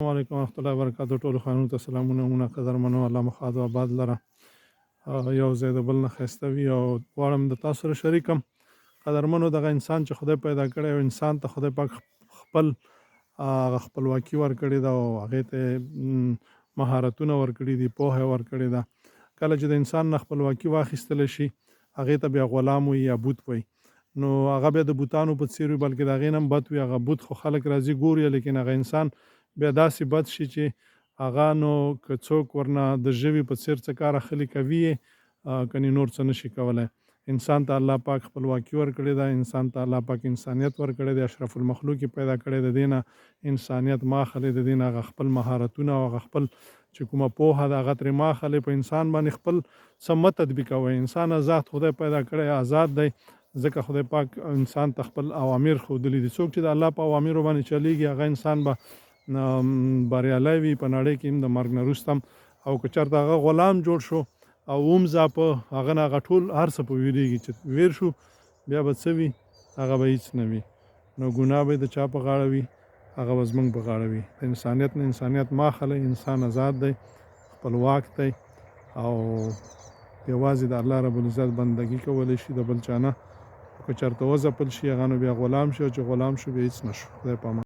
السلام علیکم ورحمۃ اللہ وبرکاتہ. ټولو خوانو ته سلامونه قدرمنو الله مخاد او آباد لره یو ځای د بل نه ښایسته وي او غواړم د تاسو سره شریکم قدرمنو دغه انسان چې خدای پیدا کړی او انسان ته خدای پاک خپل خپلواکي ورکړې ده او هغې ته مهارتونه ورکړي دي، پوهه ورکړې ده. کله چې د انسان نه خپلواکي واخیستلی شي هغې ته بیا غلام وي یا بوت وي، نو هغه بیا د بوتانو په څیر وي، بلکې د هغې نه هم بد وي. هغه بوت خو خلک راځي ګوري، لیکن هغه انسان بیا داسې بد شي چې هغه نو که څوک ورنه د ژوي په څیر څه کار اخلي کوي یې، کنې نور څه نشي کولی. انسان ته الله پاک خپلواکي ورکړې ده، انسان ته الله پاک انسانیت ورکړی دی، اشرف المخلوق یې پیدا کړی. د دې نه انسانیت ما اخلي، د دې نه هغه خپل مهارتونه او هغه خپل چې کومه پوهه ده هغه ترې ما اخلي. په انسان باندې خپل څه مه تطبیقوئ. انسان آزاد خدای پیدا کړی، آزاد دی، ځکه خدای پاک انسان ته خپل اوامر ښودلي دي. څوک چې د الله په اوامرو باندې چلیږي هغه انسان به بریالی وي په نړۍ کې هم د مرګ نه وروسته هم. او که چېرته هغه غلام جوړ شو او ومځاپه هغه نه هغه ټول هر څه په ویرېږي چې ویر شو بیا به څه وي، هغه به هیڅ نه وي. نو ګناه به د چا په غاړه وي؟ هغه به زموږ په غاړه وي. د انسانیت نه انسانیت ما اخلئ. انسان آزاد دی، خپلواک دی او یوازې د الله رب العزت بندګي کولی شي، د بل چا نه. که چېرته وځپل شي هغه نو بیا غلام شي، او چې غلام شو بیا هیڅ نه شو. خدای په امان.